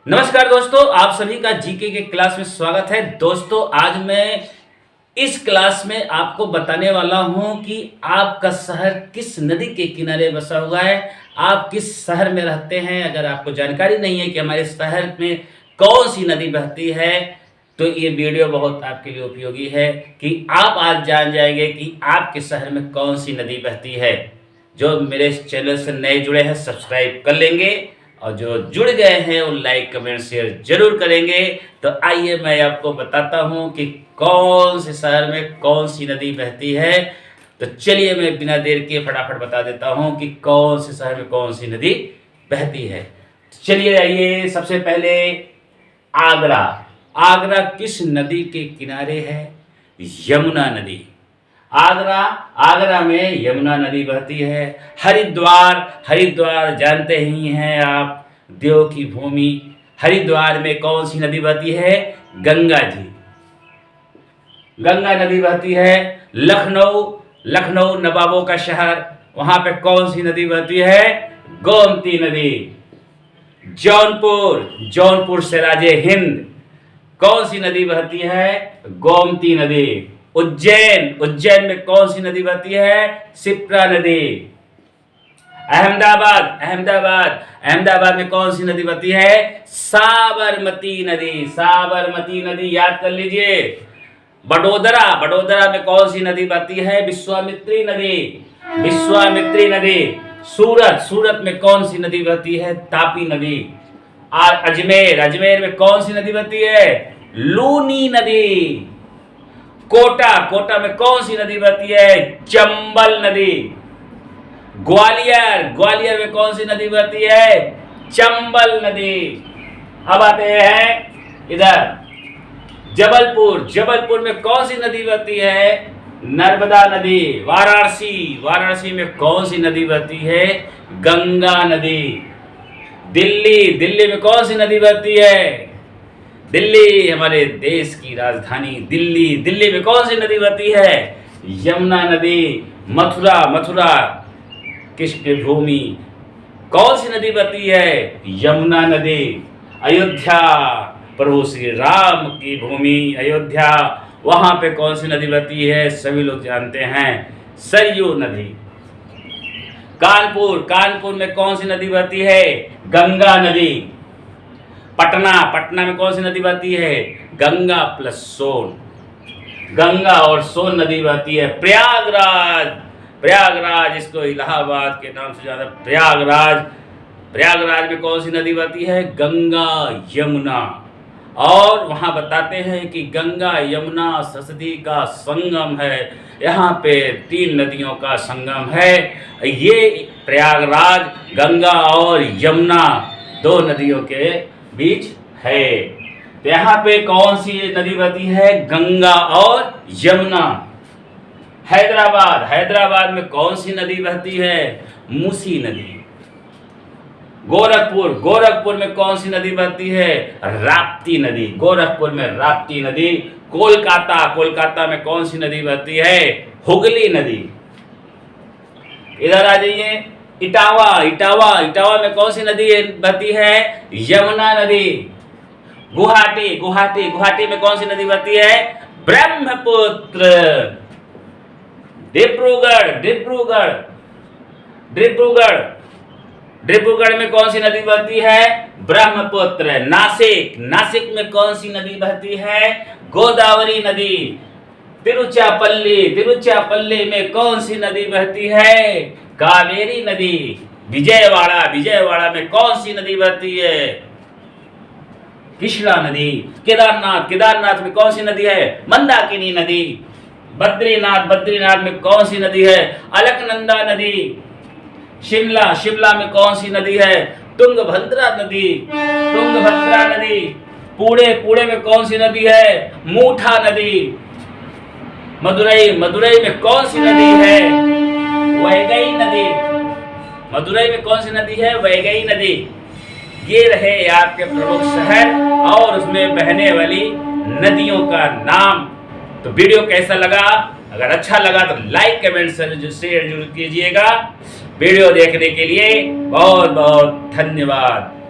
नमस्कार दोस्तों, आप सभी का जीके के क्लास में स्वागत है। दोस्तों, आज मैं इस क्लास में आपको बताने वाला हूं कि आपका शहर किस नदी के किनारे बसा हुआ है, आप किस शहर में रहते हैं। अगर आपको जानकारी नहीं है कि हमारे शहर में कौन सी नदी बहती है, तो ये वीडियो बहुत आपके लिए उपयोगी है कि आप आज जान जाएंगे कि आपके शहर में कौन सी नदी बहती है। जो मेरे चैनल से नए जुड़े हैं सब्सक्राइब कर लेंगे और जो जुड़ गए हैं वो लाइक कमेंट शेयर जरूर करेंगे। तो आइए मैं आपको बताता हूं कि कौन से शहर में कौन सी नदी बहती है। तो चलिए मैं बिना देर के फटाफट बता देता हूं कि कौन से शहर में कौन सी नदी बहती है। चलिए आइए, सबसे पहले आगरा। आगरा किस नदी के किनारे है? यमुना नदी। आगरा में यमुना नदी बहती है। हरिद्वार जानते ही हैं आप, देव की भूमि। हरिद्वार में कौन सी नदी बहती है? गंगा जी, गंगा नदी बहती है। लखनऊ नवाबों का शहर, वहां पे कौन सी नदी बहती है? गोमती नदी। जौनपुर सिराजे हिंद, कौन सी नदी बहती है? गोमती नदी। उज्जैन में कौन सी नदी बहती है? शिप्रा नदी। अहमदाबाद में कौन सी नदी बहती है? साबरमती नदी याद कर लीजिए। बड़ोदरा में कौन सी नदी बहती है? विश्वामित्री नदी। सूरत में कौन सी नदी बहती है? तापी नदी। अजमेर में कौन सी नदी बहती है? लूनी नदी। कोटा में कौन सी नदी बहती है? चंबल नदी। ग्वालियर में कौन सी नदी बहती है? चंबल नदी। अब आते हैं इधर जबलपुर में कौन सी नदी बहती है? नर्मदा नदी। वाराणसी में कौन सी नदी बहती है? गंगा नदी। दिल्ली में कौन सी नदी बहती है? दिल्ली हमारे देश की राजधानी दिल्ली में कौन सी नदी बहती है? यमुना नदी। मथुरा कृष्ण भूमि, कौन सी नदी बहती है? यमुना नदी। अयोध्या प्रभु श्री राम की भूमि अयोध्या, वहां पे कौन सी नदी बहती है? सभी लोग जानते हैं, सरयू नदी। कानपुर में कौन सी नदी बहती है? गंगा नदी। पटना में कौन सी नदी बहती है? गंगा प्लस सोन, गंगा और सोन नदी बहती है। प्रयागराज इसको इलाहाबाद के नाम से ज्यादा प्रयागराज में कौन सी नदी बहती है? गंगा यमुना। और वहां बताते हैं कि गंगा यमुना सरस्वती का संगम है। यहाँ पे 3 नदियों का संगम है। ये प्रयागराज गंगा और यमुना 2 नदियों के बीच है। तो यहाँ पे कौन सी नदी बहती है? गंगा और यमुना। हैदराबाद में कौन सी नदी बहती है? मूसी नदी। गोरखपुर में कौन सी नदी बहती है? राप्ती नदी। गोरखपुर में राप्ती नदी। कोलकाता में कौन सी नदी बहती है? हुगली नदी। इधर आ जाइए, इटावा में कौन सी नदी बहती है? यमुना नदी। गुवाहाटी में कौन सी नदी बहती है? ब्रह्मपुत्र। डिब्रूगढ़ में कौन सी नदी बहती है? ब्रह्मपुत्र। नासिक में कौन सी नदी बहती है? गोदावरी नदी। तिरुचिरापल्ली में कौन सी नदी बहती है? कावेरी नदी। विजयवाड़ा में कौन सी नदी बहती है? कृष्णा नदी। केदारनाथ में कौन सी नदी है? मंदाकिनी नदी। बद्रीनाथ में कौन सी नदी है? अलकनंदा नदी। शिमला में कौन सी नदी है? तुंगभद्रा नदी। पुणे में कौन सी नदी है? मूठा नदी। मदुरई में कौन सी नदी है? वैगई नदी। मदुरई में कौन सी नदी है? वैगई नदी। ये रहे आपके प्रमुख शहर और उसमें बहने वाली नदियों का नाम। तो वीडियो कैसा लगा? अगर अच्छा लगा तो लाइक कमेंट शेयर जरूर कीजिएगा। वीडियो देखने के लिए बहुत बहुत धन्यवाद।